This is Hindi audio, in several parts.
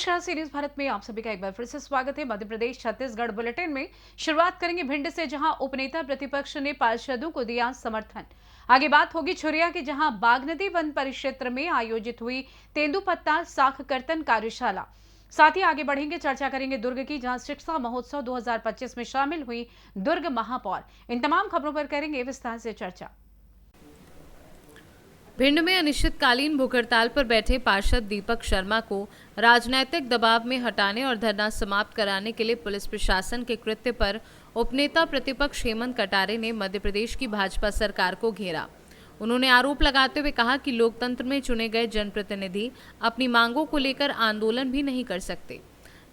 नमस्कार, सीरीज भारत में आप सभी का एक बार फिर से स्वागत है। मध्य प्रदेश छत्तीसगढ़ बुलेटिन में शुरुआत करेंगे भिंड से, जहां उपनेता प्रतिपक्ष ने पार्षदों को दिया समर्थन। आगे बात होगी छुरिया की, जहां बागनदी वन परिक्षेत्र में आयोजित हुई तेंदुपत्ता साख कर्तन कार्यशाला। साथ ही आगे बढ़ेंगे, चर्चा करेंगे दुर्ग की, जहां शिक्षा महोत्सव 2025 में शामिल हुई दुर्ग महापौर। इन तमाम खबरों पर करेंगे विस्तार से चर्चा। भिंड में अनिश्चितकालीन भूख हड़ताल पर बैठे पार्षद दीपक शर्मा को राजनैतिक दबाव में हटाने और धरना समाप्त कराने के लिए पुलिस प्रशासन के कृत्य पर उपनेता प्रतिपक्ष हेमंत कटारे ने मध्य प्रदेश की भाजपा सरकार को घेरा। उन्होंने आरोप लगाते हुए कहा कि लोकतंत्र में चुने गए जनप्रतिनिधि अपनी मांगों को लेकर आंदोलन भी नहीं कर सकते।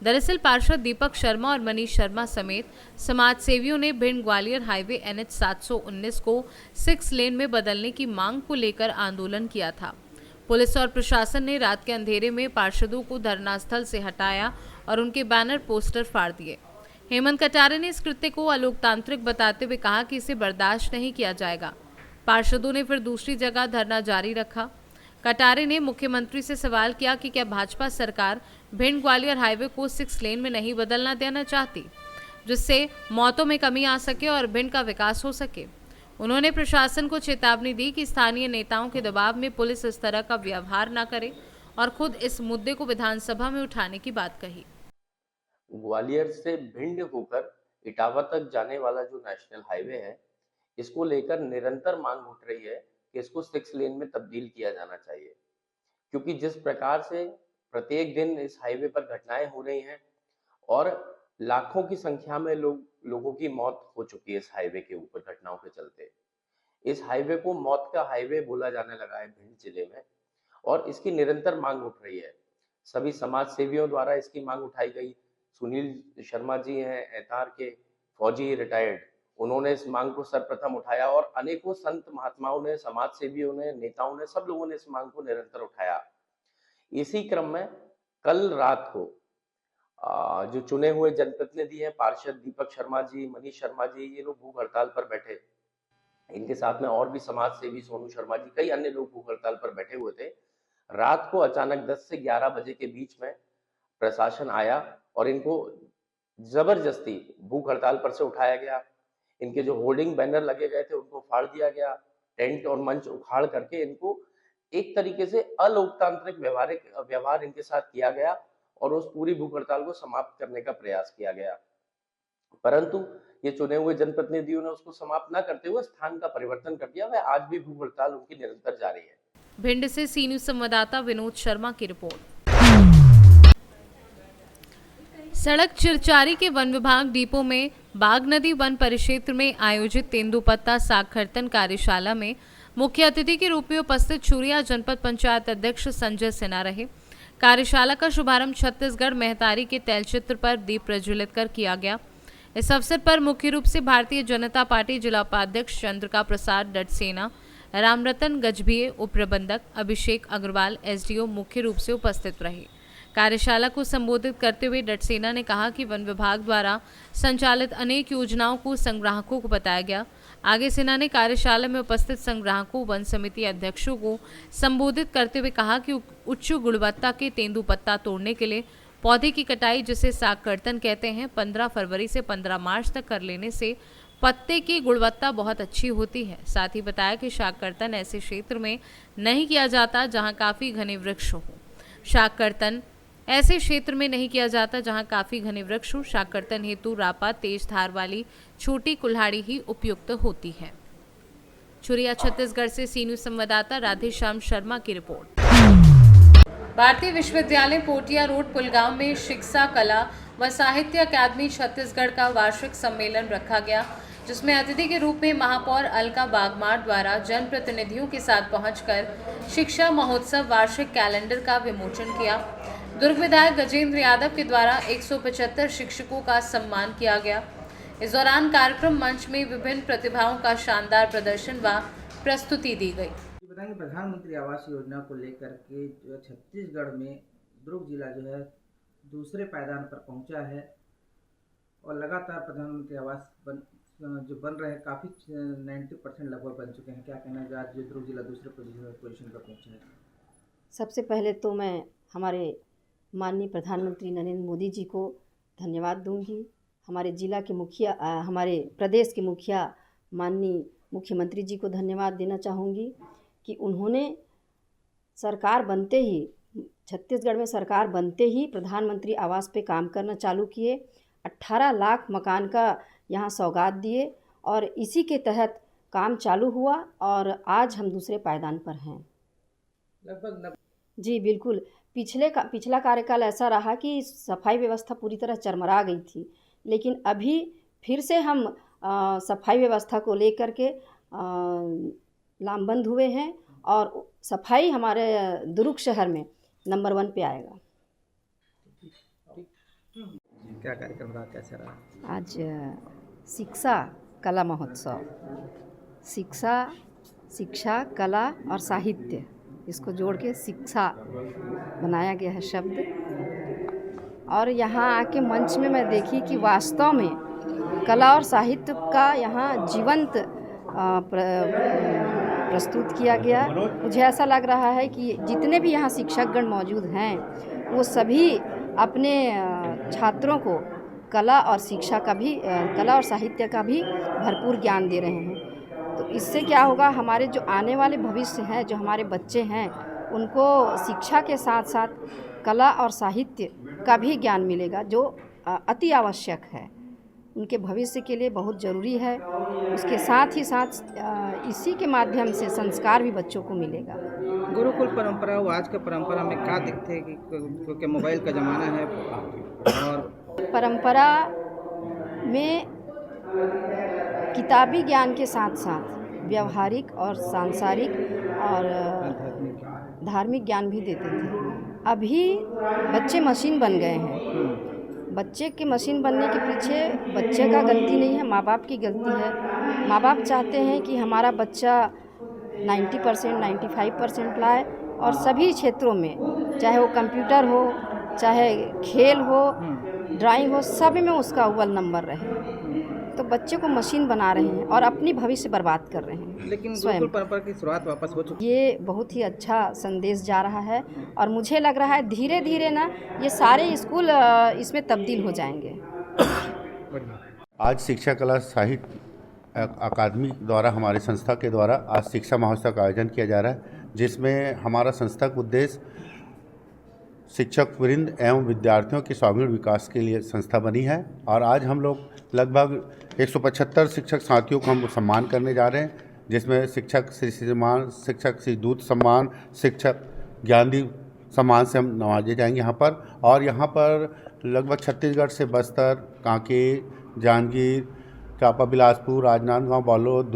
दरअसल पार्षद दीपक शर्मा और मनीष शर्मा समेत समाज सेवियों ने भिंड ग्वालियर हाईवे NH 719 को 6 लेन में बदलने की मांग को लेकर आंदोलन किया था। पुलिस और प्रशासन ने रात के अंधेरे में पार्षदों को धरनास्थल से हटाया और उनके बैनर पोस्टर फाड़ दिए। हेमंत कटारे ने इस कृत्य को अलोकतांत्रिक बताते हुए कहा कि इसे बर्दाश्त नहीं किया जाएगा। पार्षदों ने फिर दूसरी जगह धरना जारी रखा। कटारे ने मुख्यमंत्री से सवाल किया कि क्या भाजपा सरकार भिंड ग्वालियर हाईवे को 6 लेन में नहीं बदलना देना चाहती, जिससे मौतों में कमी आ सके और भिंड का विकास हो सके। उन्होंने प्रशासन को चेतावनी दी कि स्थानीय नेताओं के दबाव में पुलिस इस तरह का व्यवहार न करे और खुद इस मुद्दे को विधानसभा में उठाने की बात कही। ग्वालियर से भिंड होकर इटावा तक जाने वाला जो नेशनल हाईवे है, इसको लेकर निरंतर मांग उठ रही है कि इसको 6 लेन में तब्दील किया जाना चाहिए, क्योंकि जिस प्रकार से प्रत्येक दिन इस हाईवे पर घटनाएं हो रही हैं और लाखों की संख्या में लोगों की मौत हो चुकी है इस हाईवे के ऊपर घटनाओं के चलते। इस हाईवे को मौत का हाईवे बोला जाने लगा है भिंड जिले में, और इसकी निरंतर मांग उठ रही है। सभी समाज सेवियों द्वारा इसकी मांग उठाई गई। सुनील शर्मा जी हैं एतार के फौजी रिटायर्ड, उन्होंने इस मांग को सर्वप्रथम उठाया और अनेकों संत महात्माओं ने, समाज सेवियों ने, नेताओं ने, सब लोगों ने इस मांग को निरंतर उठाया। इसी क्रम में कल रात को जो चुने हुए जनप्रतिनिधि हैं, पार्षद दीपक शर्मा जी, मनीष शर्मा जी, ये लोग भूख हड़ताल पर बैठे। इनके साथ में और भी समाज सेवी सोनू शर्मा जी, कई अन्य लोग भूख हड़ताल पर बैठे हुए थे। रात को अचानक 10 से 11 बजे के बीच में प्रशासन आया और इनको जबरदस्ती भूख हड़ताल पर से उठाया गया। इनके जो होर्डिंग बैनर लगे गए थे उनको फाड़ दिया गया। टेंट और मंच उखाड़ करके इनको एक तरीके से अलोकतांत्रिक व्यवहार इनके साथ किया गया और उस पूरी भूख हड़ताल को समाप्त करने का प्रयास किया गया। परंतु ये चुने हुए जनप्रतिनिधियों ने उसको समाप्त न करते हुए स्थान का परिवर्तन कर दिया। वह आज भी भूख हड़ताल उनकी निरंतर जारी है। भिंड से सी न्यूज संवाददाता विनोद शर्मा की रिपोर्ट। सड़क चिरचारी के वन विभाग डिपो में बागनदी वन परिक्षेत्र में आयोजित तेंदुपत्ता साक्षरता कार्यशाला में मुख्य अतिथि के रूप में उपस्थित छुरिया जनपद पंचायत अध्यक्ष संजय सिन्हा रहे। कार्यशाला का शुभारंभ छत्तीसगढ़ मेहतारी के तैलचित्र पर दीप प्रज्वलित कर किया गया। इस अवसर पर मुख्य रूप से भारतीय जनता पार्टी जिला उपाध्यक्ष चंद्रिका प्रसाद डडसेना, रामरतन गजभिये, उप प्रबंधक अभिषेक अग्रवाल, SDO मुख्य रूप से उपस्थित रहे। कार्यशाला को संबोधित करते हुए डडसेना ने कहा कि वन विभाग द्वारा संचालित अनेक योजनाओं को संग्राहकों को बताया गया। आगे सेना ने कार्यशाला में उपस्थित संग्राहकों, वन समिति अध्यक्षों को संबोधित करते हुए कहा कि उच्च गुणवत्ता के तेंदुपत्ता तोड़ने के लिए पौधे की कटाई, जिसे साक्षरता कहते हैं, 15 फरवरी से 15 मार्च तक कर लेने से पत्ते की गुणवत्ता बहुत अच्छी होती है। साथ ही बताया कि शाककर्तन ऐसे क्षेत्र में नहीं किया जाता जहां काफी घने वृक्ष हो। शाककर्तन ऐसे क्षेत्र में नहीं किया जाता जहां काफी घने वृक्ष हो। शाककर्तन हेतु रापा, तेज धार वाली छोटी कुल्हाड़ी ही उपयुक्त होती है। छुरिया छत्तीसगढ़ से सी न्यूज संवाददाता राधेश्याम शर्मा की रिपोर्ट। भारतीय विश्वविद्यालय पोटिया रोड पुलगांव में शिक्षा, कला व साहित्य अकादमी छत्तीसगढ़ का वार्षिक सम्मेलन रखा गया, जिसमें अतिथि के रूप में महापौर अलका बागमार द्वारा जनप्रतिनिधियों के साथ पहुंचकर शिक्षा महोत्सव वार्षिक कैलेंडर का विमोचन किया। दुर्ग विधायक गजेंद्र यादव के द्वारा 175 शिक्षकों का सम्मान किया गया। इस दौरान कार्यक्रम मंच में विभिन्न प्रतिभाओं का शानदार प्रदर्शन व प्रस्तुति दी गई। बताएंगे प्रधानमंत्री आवास योजना को लेकर के जो छत्तीसगढ़ में दुर्ग जिला जो है दूसरे पायदान पर पहुंचा है और लगातार प्रधानमंत्री आवास जो बन रहे हैं, काफ़ी 90% लगभग बन चुके हैं। क्या कहना है आज जो दुर्ग जिला दूसरे पोजीशन पर पहुंचा है? सबसे पहले तो मैं हमारे माननीय प्रधानमंत्री नरेंद्र मोदी जी को धन्यवाद दूंगी। हमारे ज़िला के मुखिया हमारे प्रदेश के मुखिया माननीय मुख्यमंत्री जी को धन्यवाद देना चाहूँगी कि उन्होंने सरकार बनते ही छत्तीसगढ़ में सरकार बनते ही प्रधानमंत्री आवास पे काम करना चालू किए। 18 लाख मकान का यहाँ सौगात दिए और इसी के तहत काम चालू हुआ और आज हम दूसरे पायदान पर हैं। लगभग जी बिल्कुल। पिछला कार्यकाल ऐसा रहा कि सफाई व्यवस्था पूरी तरह चरमरा गई थी, लेकिन अभी फिर से हम सफाई व्यवस्था को लेकर के लामबंद हुए हैं और सफाई हमारे दुर्ग शहर में नंबर 1 पे आएगा। क्या कार्यक्रम रहा, कैसा रहा? आज शिक्षा कला महोत्सव, शिक्षा कला और साहित्य, इसको जोड़ के शिक्षा बनाया गया है शब्द। और यहाँ आके मंच में मैं देखी कि वास्तव में कला और साहित्य का यहाँ जीवंत प्रस्तुत किया गया। मुझे ऐसा लग रहा है कि जितने भी यहाँ शिक्षकगण मौजूद हैं वो सभी अपने छात्रों को कला और साहित्य का भी भरपूर ज्ञान दे रहे हैं। तो इससे क्या होगा, हमारे जो आने वाले भविष्य हैं, जो हमारे बच्चे हैं, उनको शिक्षा के साथ साथ कला और साहित्य का भी ज्ञान मिलेगा, जो अति आवश्यक है, उनके भविष्य के लिए बहुत ज़रूरी है। उसके साथ ही साथ इसी के माध्यम से संस्कार भी बच्चों को मिलेगा। गुरुकुल परंपरा और आज के परंपरा में क्या दिखते हैं कि क्योंकि मोबाइल का ज़माना है और परंपरा में किताबी ज्ञान के साथ साथ व्यवहारिक और सांसारिक और धार्मिक ज्ञान भी देते थे। अभी बच्चे मशीन बन गए हैं। बच्चे के मशीन बनने के पीछे बच्चे का गलती नहीं है, माँ बाप की गलती है। माँ बाप चाहते हैं कि हमारा बच्चा 90% 95% लाए और सभी क्षेत्रों में, चाहे वो कंप्यूटर हो, चाहे खेल हो, ड्राइंग हो, सब में उसका अव्वल नंबर रहे। तो बच्चे को मशीन बना रहे हैं और अपनी भविष्य बर्बाद कर रहे हैं। लेकिन गुरुकुल परंपरा की शुरुआत वापस हो चुकी है। ये बहुत ही अच्छा संदेश जा रहा है और मुझे लग रहा है धीरे धीरे ना ये सारे स्कूल इसमें तब्दील हो जाएंगे। आज शिक्षा कला साहित्य अकादमी द्वारा, हमारी संस्था के द्वारा आज शिक्षा महोत्सव का आयोजन किया जा रहा है, जिसमें हमारा संस्था का उद्देश्य शिक्षक वृंद एवं विद्यार्थियों के सर्वांगीण विकास के लिए संस्था बनी है। और आज हम लोग लगभग 175 शिक्षक साथियों को हम सम्मान करने जा रहे हैं, जिसमें शिक्षक श्री सम्मान, शिक्षक श्री दूत सम्मान, शिक्षक ज्ञानदीप सम्मान से हम नवाजे जाएंगे यहाँ पर। और यहाँ पर लगभग छत्तीसगढ़ से बस्तर, कांकेर, जांजगीर, चांपा, बिलासपुर, राजनांदगांव, बालोद,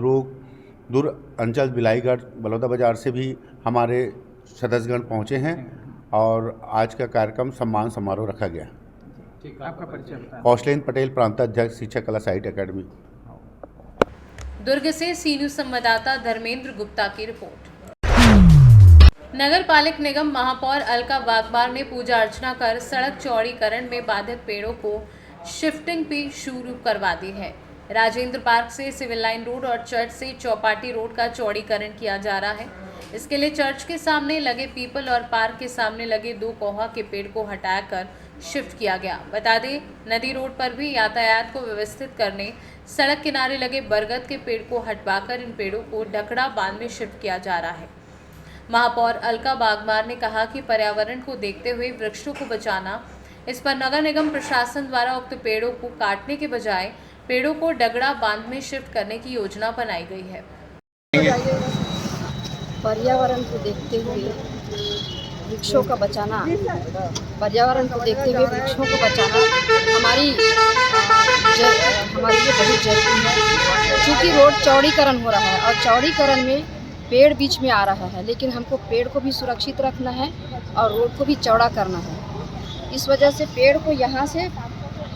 दुर्ग अंचल, बिलाईगढ़, बलौदा बाजार से भी हमारे सदस्यगण पहुँचे हैं और आज का कार्यक्रम सम्मान समारोह रखा गया। आपका परिचय बताएं। कौशलेन पटेल, प्रांताध्यक्ष शिक्षा कला साहित्य अकेडमी। दुर्ग से सी न्यूज संवाददाता धर्मेंद्र गुप्ता की रिपोर्ट। नगर पालिक निगम महापौर अलका वाघमार ने पूजा अर्चना कर सड़क चौड़ीकरण में बाधित पेड़ों को शिफ्टिंग भी शुरू करवा दी है। राजेंद्र पार्क से सिविल लाइन रोड और चर्च से चौपाटी रोड का चौड़ीकरण किया जा रहा है। इसके लिए चर्च के सामने लगे पीपल और पार्क के सामने लगे 2 कोहा के पेड़ को हटाकर शिफ्ट किया गया। बता दें, नदी रोड पर भी यातायात को व्यवस्थित करने सड़क किनारे लगे बरगद के पेड़ को हटवाकर इन पेड़ों को ढकड़ा बांध में शिफ्ट किया जा रहा है। महापौर अलका वाघमार ने कहा कि पर्यावरण को देखते हुए वृक्षों को बचाना, इस पर नगर निगम प्रशासन द्वारा उक्त पेड़ों को काटने के बजाय पेड़ों को डगड़ा बांध में शिफ्ट करने की योजना बनाई गई है। पर्यावरण को देखते हुए वृक्षों का बचाना, पर्यावरण को देखते हुए वृक्षों को बचाना हमारे लिए बहुत जरूरी है। क्योंकि रोड चौड़ीकरण हो रहा है और चौड़ीकरण में पेड़ बीच में आ रहा है, लेकिन हमको पेड़ को भी सुरक्षित रखना है और रोड को भी चौड़ा करना है। इस वजह से पेड़ को यहाँ से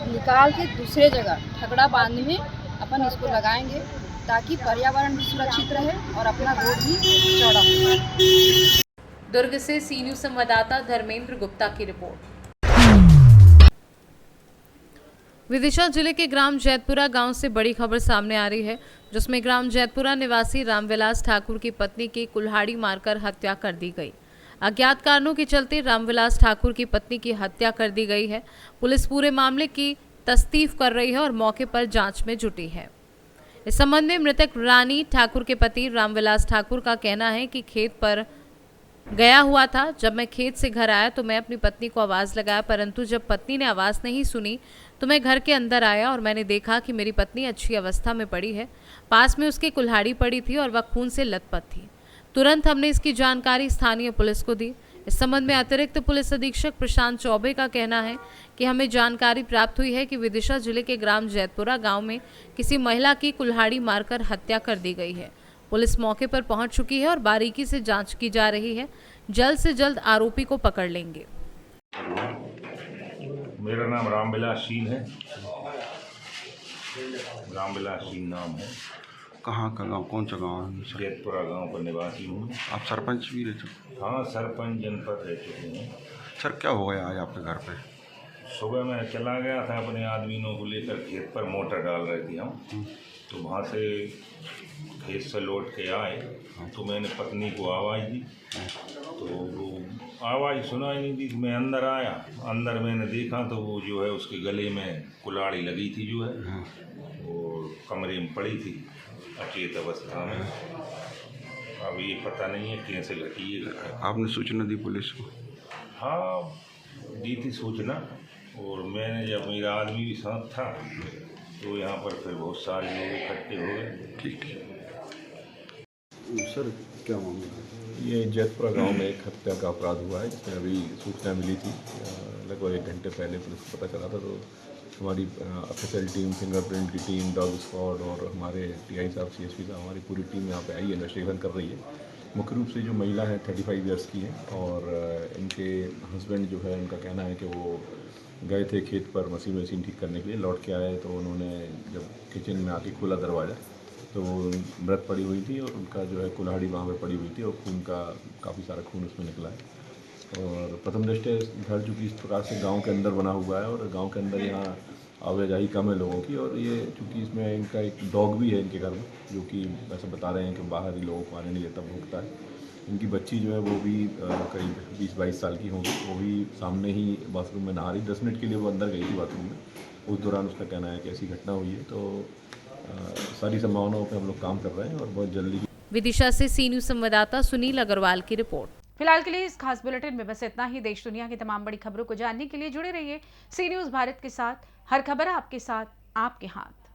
निकाल के दूसरे जगह ठगड़ा बांध में अपन इसको लगाएंगे, ताकि पर्यावरण भी सुरक्षित रहे और अपना रोड भी चौड़ा हो। दुर्ग से सी न्यूज संवाददाता धर्मेंद्र गुप्ता की रिपोर्ट। विदिशा जिले के ग्राम जैतपुरा गांव से बड़ी खबर सामने आ रही है, जिसमें ग्राम जैतपुरा निवासी रामविलास ठाकुर की पत्नी की कुल्हाड़ी मारकर हत्या कर दी गई। अज्ञात कारणों के चलते रामविलास ठाकुर की पत्नी की हत्या कर दी गई है। पुलिस पूरे मामले की तस्दीफ कर रही है और मौके पर जांच में जुटी है। इस संबंध में मृतक रानी ठाकुर के पति रामविलास ठाकुर का कहना है कि खेत पर गया हुआ था। जब मैं खेत से घर आया तो मैं अपनी पत्नी को आवाज़ लगाया, परंतु जब पत्नी ने आवाज़ नहीं सुनी तो मैं घर के अंदर आया और मैंने देखा कि मेरी पत्नी अच्छी अवस्था में पड़ी है। पास में उसकी कुल्हाड़ी पड़ी थी और वह खून से लथपथ थी। तुरंत हमने इसकी जानकारी स्थानीय पुलिस को दी। इस संबंध में अतिरिक्त पुलिस अधीक्षक प्रशांत चौबे का कहना है कि हमें जानकारी प्राप्त हुई है कि विदिशा जिले के ग्राम जैतपुरा गांव में किसी महिला की कुल्हाड़ी मारकर हत्या कर दी गई है। पुलिस मौके पर पहुंच चुकी है और बारीकी से जांच की जा रही है। जल्द से जल्द आरोपी को पकड़ लेंगे। मेरा नाम रामविलास शीन है। रामविलास शीन नाम है। कहाँ का गांव, कौन सा गांव है? जैतपुरा गांव का निवासी हूँ। आप सरपंच भी रह चुके? हाँ, सरपंच जनपद रह चुके हैं। सर, क्या हो गया आज आपके घर पे? सुबह मैं चला गया था अपने आदमियों को लेकर, खेत पर मोटर डाल रहे थे हम। तो वहाँ से खेत से लौट के आए तो मैंने पत्नी को आवाज़ दी, तो वो आवाज़ सुनाई नहीं दी। मैं अंदर आया, अंदर मैंने देखा तो वो जो है उसके गले में कुल्हाड़ी लगी थी जो है, और कमरे में पड़ी थी अचेत अवस्था में। अब ये पता नहीं है कैसे घटी है। आपने सूचना दी पुलिस को? हाँ, दी थी सूचना, और मैंने जब मेरा आदमी भी साथ था तो यहाँ पर फिर बहुत सारे लोग इकट्ठे हो गए। ठीक सर, क्या मामला? ये जैतपुरा गांव में एक हत्या का अपराध हुआ है, जिसमें अभी सूचना मिली थी। लगभग 1 घंटे पहले पुलिस को पता चला था, तो हमारी एफएसएल टीम, फिंगरप्रिंट की टीम, डॉग स्क्वाड और हमारे टीआई साहब, सीएसपी साहब, हमारी पूरी टीम यहाँ पे आई है, इन्वेस्टिगेशन कर रही है। मुख्य रूप से जो महिला है 35 ईयर्स की है, और इनके हस्बैंड जो है, उनका कहना है कि वो गए थे खेत पर मशीन ठीक करने के लिए। लौट के आए तो उन्होंने जब किचन में आके खोला दरवाज़ा तो मृत पड़ी हुई थी, और उनका जो है कुल्हाड़ी वहाँ पे पड़ी हुई थी, और खून का काफ़ी सारा खून उसमें निकला है। और प्रथम दृष्टया घर चूँकि इस प्रकार से गांव के अंदर बना हुआ है, और गांव के अंदर यहाँ आवाजाही कम है लोगों की, और ये चूँकि इसमें इनका एक डॉग भी है इनके घर में, जो कि वैसे बता रहे हैं कि बाहर ही लोगों को आने नहीं देता, भूखता है। इनकी बच्ची जो है वो भी करीब 20-22 साल की होगी, वो भी सामने ही बाथरूम में नहा रही। 10 मिनट के लिए वो अंदर गई थी बाथरूम में, उस दौरान उसका कहना है कि ऐसी घटना हुई है। तो सारी संभावनाओं पे हम लोग काम कर रहे हैं, और बहुत जल्दी। विदिशा से सी न्यूज़ संवाददाता सुनील अग्रवाल की रिपोर्ट। फिलहाल के लिए इस खास बुलेटिन में बस इतना ही। देश दुनिया की तमाम बड़ी खबरों को जानने के लिए जुड़े रहिए सी न्यूज़ भारत के साथ। हर खबर आपके साथ, आपके हाथ।